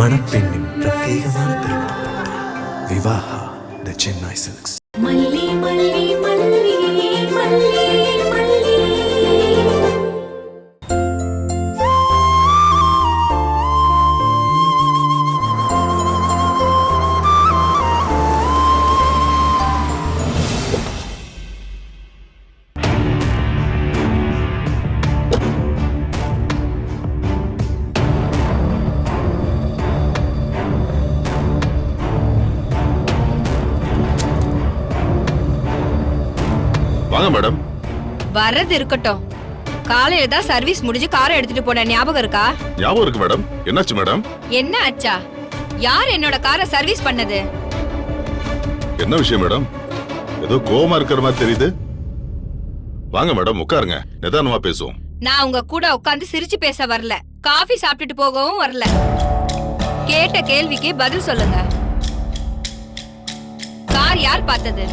மணப்பெண்ணின் பிரத்யேகமான திருமணம். விவாஹா தி சென்னை சில்க்ஸ். மல்லி மல்லி மல்லி மல்லி மல்லி. வாங்க மேடம். வர்றது இருக்கட்டும். காலையில தான் சர்வீஸ் முடிஞ்சு காரை எடுத்துட்டு போன ஞாபகம் இருக்கா? ஞாபகம் இருக்கு மேடம். என்னாச்சு மேடம்? என்ன ஆச்சா? யார் என்னோட காரை சர்வீஸ் பண்ணது? என்ன விஷயம் மேடம்? ஏதோ கோவமா இருக்கிற மாதிரி தெரியுது. வாங்க மேடம், உட்காருங்க, நிதானமா பேசுவோம். நான் உங்க கூட உட்கார்ந்து சிரிச்சு பேச வரல, காஃபி சாப்பிட்டுட்டு போகவும் வரல. கேட்ட கேள்விக்கு பதில் சொல்லுங்க. கார் யார் பார்த்தது?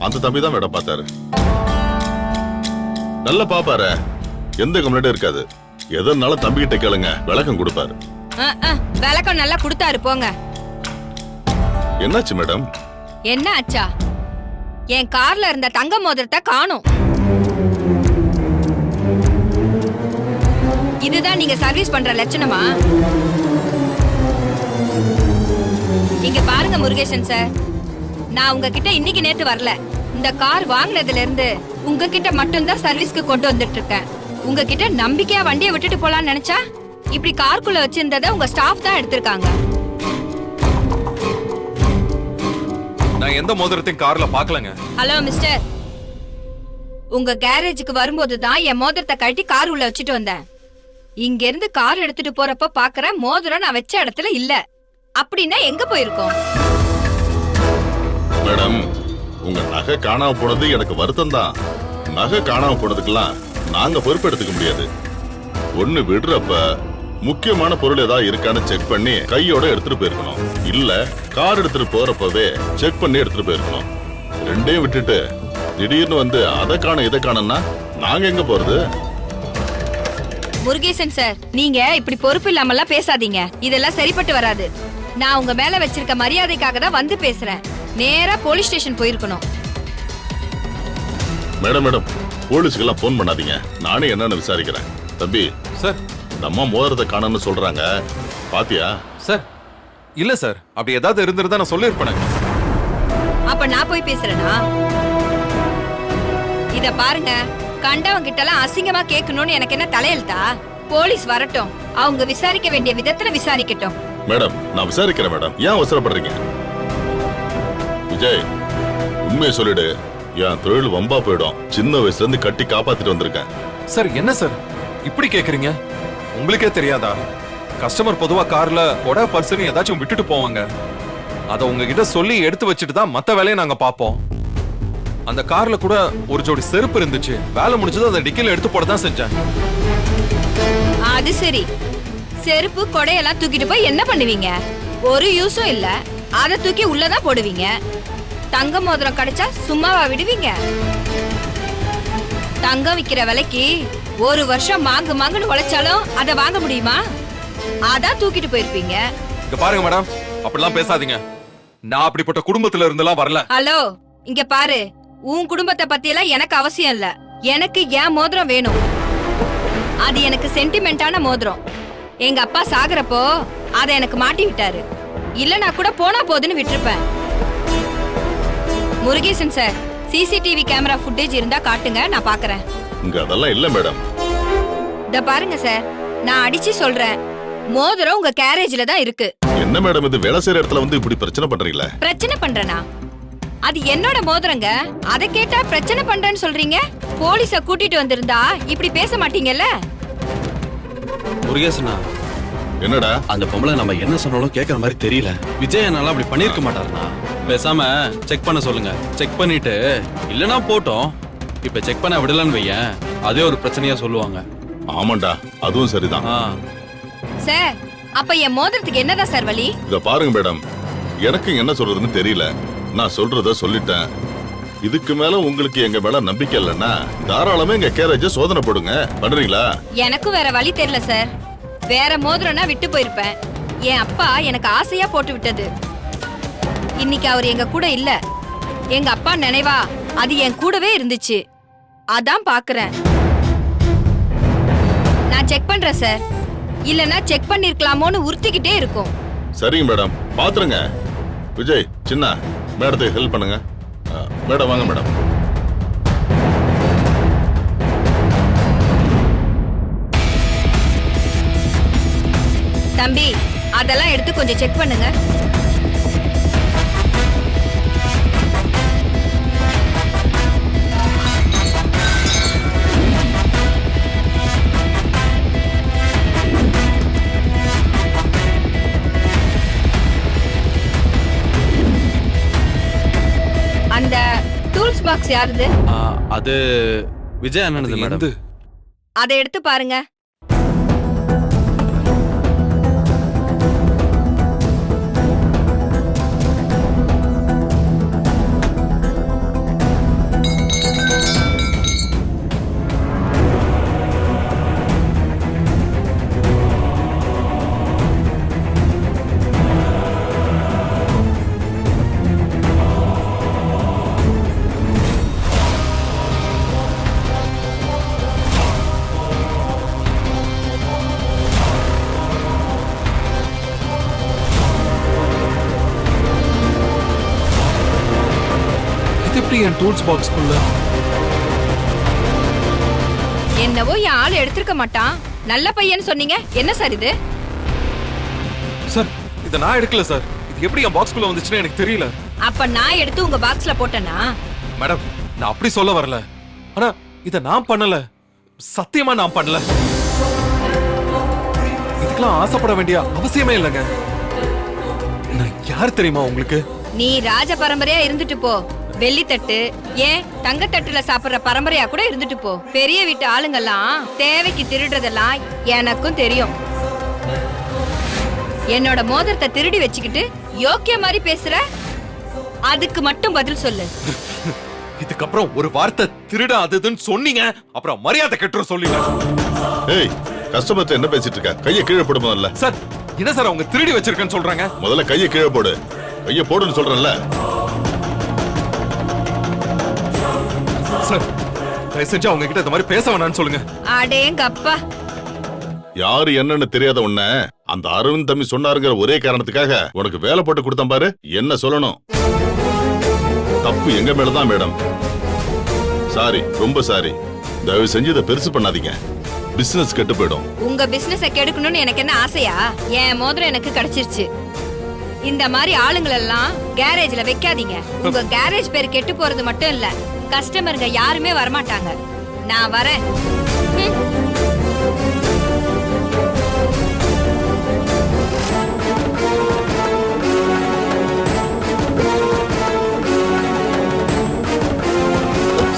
அந்த தம்பி தான் மேடம் பார்த்தாரு. நல்ல பாப்பாரு, எந்த கம்ப்ளைண்டும் இருக்காது. எதனால தம்பி கிட்ட கேளுங்க, விளக்கம் கொடுப்பாரு. விளக்கம் நல்லா கொடுத்தாரு போங்க. என்னாச்சு மேடம்? என்ன ஆச்சா? என் கார்ல இருந்த தங்க மோதிரத்தை காணோம். இதுதான் நீங்க சர்வீஸ் பண்ற லட்சணமா? நீங்க பாருங்க முருகேசன் சார், நான் உங்ககிட்ட இன்னைக்கு நேத்து வரல. இந்த கார் வாங்கினதுல இருந்து உங்ககிட்ட மட்டும்தான் சர்வீஸ்க்கு கொண்டு வந்துட்டு இருக்கேன். உங்ககிட்ட நம்பிக்கையா வண்டியை விட்டுட்டு போலான்னு நினைச்சா இப்படி காருக்குள்ள வச்சிருந்ததை உங்க ஸ்டாஃப் தான் எடுத்திருக்காங்க. நான் எந்த மோதிரத்தையும் கார்ல பாக்கலங்க. ஹலோ மிஸ்டர், உங்க கேரேஜுக்கு வரும்போது தான் என் மோதிரத்தை கழட்டி கார் உள்ள வச்சுட்டு வந்தேன். இங்க இருந்து கார் எடுத்துட்டு போறப்ப பாக்குறேன் மோதிரம் நான் வச்ச இடத்துல இல்ல. அப்படின்னா எங்க போயிருக்கோம்? மேடம், உங்க நகை காணாம போனது எனக்கு வருத்தம் தான். நகை காணாம போனதுக்கெல்லாம் நாங்க பொறுப்பெடுத்துக்க முடியாது. ஒண்ணு விடுறப்ப முக்கியமான பொருள் ஏதாவது இருக்கான்னு செக் பண்ணி கையோட எடுத்துட்டு போயிருக்கணும். இல்ல கார் எடுத்துட்டு போறப்பவே செக் பண்ணி எடுத்துட்டு போயிருக்கணும். ரெண்டையும் விட்டுட்டு திடீர்னு வந்து அதை காண இதை காணன்னா நாங்க எங்க போறது? முருகேசன் சார், நீங்க இப்படி பொறுப்பு இல்லாமலாம் பேசாதீங்க. இதெல்லாம் சரிப்பட்டு வராது. நான் உங்க மேல வச்சிருக்க மரியாதைக்காக தான் வந்து பேசுறேன். நேரா போலீஸ் ஸ்டேஷன் போயிருக்கணும். மேடம் மேடம், போலீஸ்க்கெல்லாம் போன் பண்ணாதீங்க. நானே என்னன்னு விசாரிக்கிறேன். தம்பி சார், இந்த அம்மா மோதிரத்தை காணன்னு சொல்றாங்க, பாத்தியா? சார் இல்ல சார், அப்படி ஏதாவது இருந்திருந்தா நான் சொல்லிருப்பேன். அப்ப நான் போய் பேசுறேனா? இத பாருங்க, கண்டவங்க கிட்ட எல்லாம் அசிங்கமா கேட்கணும்னு எனக்கு என்ன தலையெழுத்தா? போலீஸ் வரட்டும், அவங்க விசாரிக்க வேண்டிய விதத்துல விசாரிக்கட்டும். மேடம், நான் விசாரிக்கிறேன் மேடம். ஏன் அவசரப்படுறீங்க? விஜய், உண்மையை சொல்லிடு. என் தொழில் வம்பா போயிடும். சின்ன வயசுல இருந்து கட்டி காப்பாத்திட்டு வந்திருக்கேன். சார் என்ன சார் இப்படி கேக்குறீங்க? உங்களுக்கே தெரியாதா? கஸ்டமர் பொதுவா கார்ல கொடை பர்சன் ஏதாச்சும் விட்டுட்டு போவாங்க. அத உங்ககிட்ட சொல்லி எடுத்து வச்சுட்டு தான் மத்த வேலையை நாங்க பாப்போம். அந்த கார்ல கூட ஒரு ஜோடி செருப்பு இருந்துச்சு. வேலை முடிஞ்சது அந்த டிக்கில எடுத்து போட தான் செஞ்சேன். அது சரி, செருப்பு கொடையெல்லாம் தூக்கிட்டு போய் என்ன பண்ணுவீங்க? ஒரு யூஸும் இல்ல, அத தூக்கி உள்ளதான் போடுவீங்க. தங்க மோதிரம் கிடைச்சா சும்மாவா விடுவீங்க? தங்கம் விக்கிற விலைக்கு ஒரு வருஷம் மாங்கு மாங்குன்னு உழைச்சாலும் அதை வாங்க முடியுமா? அதான் தூக்கிட்டு போயிருப்பீங்க. இங்க பாருங்க மேடம், அப்படிலாம் பேசாதீங்க. நான் அப்படிப்பட்ட குடும்பத்துல இருந்தெல்லாம் வரல. ஹலோ, இங்க பாரு, உன் குடும்பத்தை பத்தி எல்லாம் எனக்கு அவசியம் இல்ல. எனக்கு என் மோதிரம் வேணும். அது எனக்கு சென்டிமெண்டான மோதிரம். எங்க அப்பா சாகுறப்போ அதை எனக்கு மாட்டி விட்டாரு. இல்லனா கூட போனா போதுன்னு விட்டுருப்பேன். Murugesan sir, CCTV camera footage இருந்தா காட்டுங்க, நான் பாக்குறேன். இங்க அதெல்லாம் இல்ல மேடம். இத பாருங்க சார், நான் அடிச்சு சொல்றேன், மோதிரம் உங்க கேரேஜ்ல தான் இருக்கு. என்ன மேடம் இது, வேலை செய்யற இடத்துல வந்து இப்படி பிரச்சனை பண்றீங்களா? பிரச்சனை பண்றேனா? அது என்னோட மோதிரங்க. அதை கேட்டா பிரச்சனை பண்றேன்னு சொல்றீங்க. போலீஸ கூட்டிட்டு வந்திருந்தா இப்படி பேச மாட்டீங்கல்ல? முருகேசனா, என்னடா அந்த பொம்பளை நம்ம என்ன சொன்னாலும் கேட்கற மாதிரி தெரியல. விஜய் என்னால அப்படி பண்ணிருக்க மாட்டாருண்ணா. பேசாம செக் பண்ண சொல்லுங்க. செக் பண்ணிட்டு இல்லனா போட்டோம். இப்ப செக் பண்ண விடலன்னு வையேன், அதே ஒரு பிரச்சனையா சொல்லுவாங்க. ஆமாண்டா, அதுவும் சரிதான். சார், அப்ப என் மோதிரத்துக்கு என்னதான் சார் வழி? இத பாருங்க மேடம், எனக்கு என்ன சொல்றதுன்னு தெரியல. நான் சொல்றத சொல்லிட்டேன். இதுக்கு மேல உங்களுக்கு எங்க மேல நம்பிக்கை இல்லைன்னா தாராளமா எங்க கேரேஜ சோதனை போடுங்க. பண்றீங்களா? எனக்கும் வேற வழி தெரியல சார். வேற மோதிரம்னா விட்டு போயிருப்பேன். என் அப்பா எனக்கு ஆசையா போட்டு விட்டது. இன்னைக்கு அவர் எங்க கூட இல்ல. எங்க அப்பா நினைவா அது என் கூடவே இருந்துச்சு. அதான் பாக்குறேன். நான் செக் பண்றேன் சார். இல்லனா செக் பண்ணிருக்கலாமோன்னு உறுத்திக்கிட்டே இருக்கும். சரிங்க மேடம், பாத்துருங்க. விஜய், சின்ன மேடத்துக்கு ஹெல்ப் பண்ணுங்க. மேடம் வாங்க மேடம். தம்பி, அதெல்லாம் எடுத்து கொஞ்சம் செக் பண்ணுங்க. அந்த டூல்ஸ் பாக்ஸ் யாருது? அது விஜய் அண்ணனது மேடம். எந்து? அதை எடுத்து பாருங்க. இது எப்படி என் டூல்ஸ் பாக்ஸ்க்குள்ள? என்னவோ என் ஆளு எடுத்திருக்க மாட்டான். நல்ல பையன்னு சொன்னீங்க. என்ன சார் இது? சார், இத நான் எடுக்கல சார். இது எப்படி என் பாக்ஸ்க்குள்ள வந்துச்சுன்னு எனக்கு தெரியல. அப்ப நான் எடுத்து உங்க பாக்ஸ்ல போட்டேனா? மேடம், நான் அப்படி சொல்ல வரல. ஆனா இத நான் பண்ணல. சத்தியமா நான் பண்ணல. இதுக்கெல்லாம் ஆசைப்பட வேண்டிய அவசியமே இல்லைங்க. நான் யார் தெரியுமா உங்களுக்கு? நீ ராஜ பரம்பரையா இருந்துட்டு போ. வெள்ளித்தட்டு ஏன் தங்கத்தட்டுல சாப்பிடுற பரம்பரையா கூட இருந்துட்டு போ. பெரிய வீட்டு ஆளுங்கெல்லாம் தேவைக்கு திருடுறதெல்லாம் எனக்கும் தெரியும். என்னோட மோதிரத்தை திருடி வச்சுக்கிட்டு யோக்கிய மாதிரி பேசுற. அதுக்கு மட்டும் பதில் சொல்லு. இதுக்கப்புறம் ஒரு வார்த்தை திருட அதுன்னு சொன்னீங்க, அப்புறம் மரியாதை கெட்டுற சொல்லுங்க. ஏய், கஸ்டமர்ட்ட என்ன பேசிட்டு இருக்க? கையை கீழே போடு முதல்ல. சார், என்ன சார் அவங்க திருடி வச்சிருக்கேன்னு சொல்றாங்க? முதல்ல கையை கீழே போடு. கையை போடுன்னு சொல்றேன்ல. சார், தயவு செஞ்சு அவங்க கிட்ட இந்த மாதிரி பேச வேணாம்னு சொல்லுங்க. அடேங்கப்பா. யாரு என்னன்னு தெரியாத உன்ன அந்த அரவிந்த் தம்பி சொன்னாருங்கிற ஒரே காரணத்துக்காக உனக்கு வேலை போட்டு கொடுத்தேன் பாரு. என்ன சொல்லணும்? தப்பு எங்க மேலதான் மேடம். சாரி, ரொம்ப சாரி. தயவு செஞ்சு இதை பெருசு பண்ணாதீங்க. பிசினஸ் கெட்டு போயிடும். உங்க பிசினஸ கெடுக்கணும்னு எனக்கு என்ன ஆசையா? என் மோதிரம் எனக்கு கிடைச்சிருச்சு. இந்த மாதிரி ஆளுங்களெல்லாம் கேரேஜ்ல வைக்காதீங்க. உங்க கேரேஜ் பேர் கெட்டு போறது மட்டும் இல்ல, கஸ்டமருங்க யாருமே வரமாட்டாங்க. நான் வரேன்.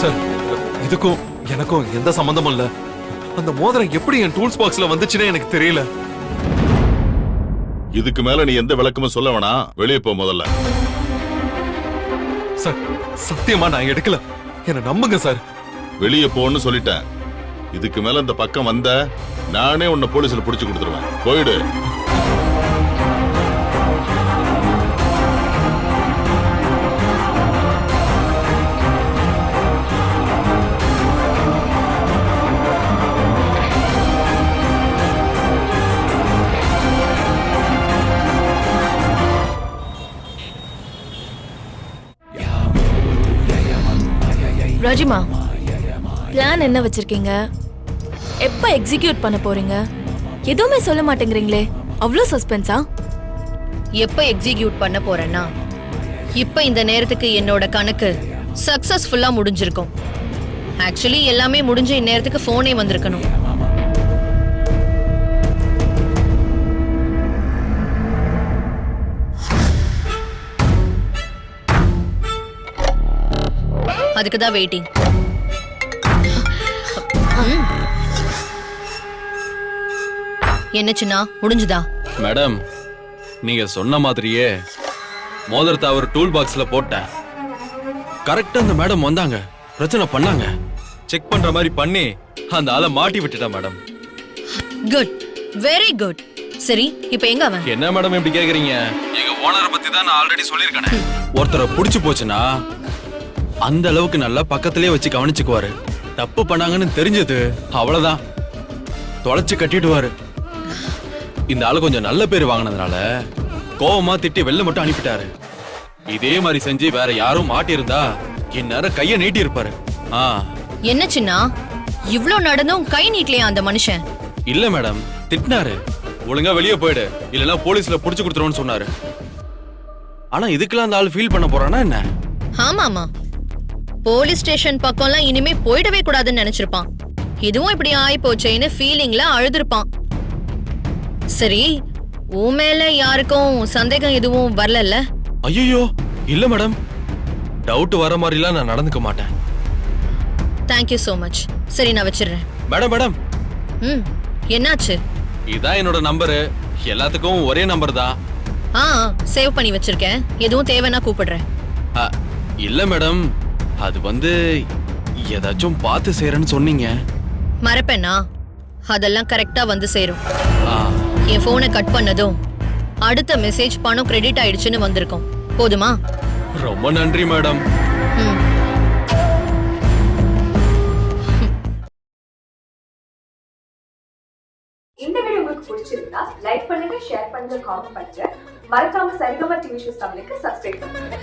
சார், இதுக்கும் எனக்கும் எந்த சம்பந்தமும் இல்ல. அந்த மோதிரம் எப்படி என் டூல்ஸ் பாக்ஸ்ல வந்துச்சுன்னு எனக்கு தெரியல. இதுக்கு மேல நீ எந்த விளக்கமும் சொல்ல வேணாம். வெளியே போ முதல்ல. சார், சத்தியமா நான் எடுக்கல. என்ன நம்புங்க சார். வெளியே போன்னு சொல்லிட்டேன். இதுக்கு மேல இந்த பக்கம் வந்த நானே உன்னை போலீஸ்ல புடிச்சு கொடுத்துருவேன். போயிடு. ராஜிமா, பிளான் என்ன வச்சிருக்கீங்க? எப்ப எக்ஸிக்யூட் பண்ண போறீங்க? எதுவுமே சொல்ல மாட்டேங்கிறீங்களே, அவ்வளோ சஸ்பென்ஸா? எப்ப எக்ஸிக்யூட் பண்ண போறேன்னா, இப்ப இந்த நேரத்துக்கு என்னோட கணக்கு சக்சஸ்ஃபுல்லா முடிஞ்சிருக்கும். ஆக்சுவலி எல்லாமே முடிஞ்ச இந்நேரத்துக்கு போனே வந்திருக்கணும். அதுக்கு தான் வெயிட்டிங். என்ன சின்னா, முடிஞ்சுதா? மேடம், நீங்க சொன்ன மாதிரியே மோதிரத்தை அவர் டூல் பாக்ஸ்ல போட்டேன். கரெக்டா அந்த மேடம் வந்தாங்க, பிரச்சனை பண்ணாங்க. செக் பண்ற மாதிரி பண்ணி அந்த ஆளை மாட்டி விட்டுட்டேன் மேடம். குட். Very good. சரி இப்போ எங்க அவன்? என்ன மேடம் இப்படி கேக்குறீங்க? எங்க ஓனரை பத்தி தான் நான் ஆல்ரெடி சொல்லியிருக்கேனே. ஒருத்தரை புடிச்சு போச்சுன்னா அந்த அளவுக்கு நல்லா பக்கத்திலே வச்சு கவனிச்சுக்குவாரு. தப்பு பண்ணாங்கன்னு தெரிஞ்சது அவ்வளவுதான், தொலைச்சு கட்டிடுவாரு. இந்த ஆளு கொஞ்சம் நல்ல பேர் வாங்கினதுனால கோவமா திட்டி வெளில மட்டும் அனுப்பிட்டாரு. இதே மாதிரி செஞ்சு வேற யாரும் மாட்டியிருந்தா இந்நேரம் கைய நீட்டி இருப்பாரு. என்ன சின்னா, இவ்ளோ நடந்தும் கை நீட்டலையா அந்த மனுஷன்? இல்ல மேடம், திட்டினாரு. ஒழுங்கா வெளியே போயிடு, இல்லனா போலீஸ்ல புடிச்சு கொடுத்துருவோம்னு சொன்னாரு. ஆனா இதுக்கெல்லாம் அந்த ஆள் ஃபீல் பண்ண போறானா என்ன? ஆமாமா, போலீஸ் ஸ்டேஷன் பக்கம்லாம் இனிமே போயிடவே கூடாதுன்னு நினைச்சிருப்பான். இதுவும் இப்படி ஆயி போச்சேன்னு ஃபீலிங்ல அழுதுருப்பான். சரி, உன் மேல யாருக்கும் சந்தேகம் எதுவும் வரலல்ல? ஐயோ இல்ல மேடம், டவுட் வர மாதிரிலாம் நான் நடந்துக்க மாட்டேன். Thank you so much. சரி நான் வச்சிடுறேன். மேடம் என்னாச்சு? இதான் என்னோட நம்பரு, எல்லாத்துக்கும் ஒரே நம்பர் தான். சேவ் பண்ணி வச்சிருக்கேன், எதுவும் தேவைன்னா கூப்பிடுறேன். இல்ல மேடம், அது ஏதாச்சும் பார்த்து செய்யறேன்னு சொன்னீங்க. மறப்பேனா? அதெல்லாம் கரெக்டா வந்து சேரும். என் போனை கட் பண்ணதும் அடுத்த மெசேஜ் பணம் கிரெடிட் ஆயிடுச்சுன்னு வந்திருக்கும். போதுமா? ரொம்ப நன்றி மேடம். இந்த வீடியோ உங்களுக்கு பிடிச்சிருந்தா லைக் பண்ணுங்க, ஷேர் பண்ணுங்க, காமெண்ட் பண்ணுங்க. மறக்காம சரிகமா டிவி ஷோஸ் தமிழுக்கு சப்ஸ்கிரைப் பண்ணுங்க.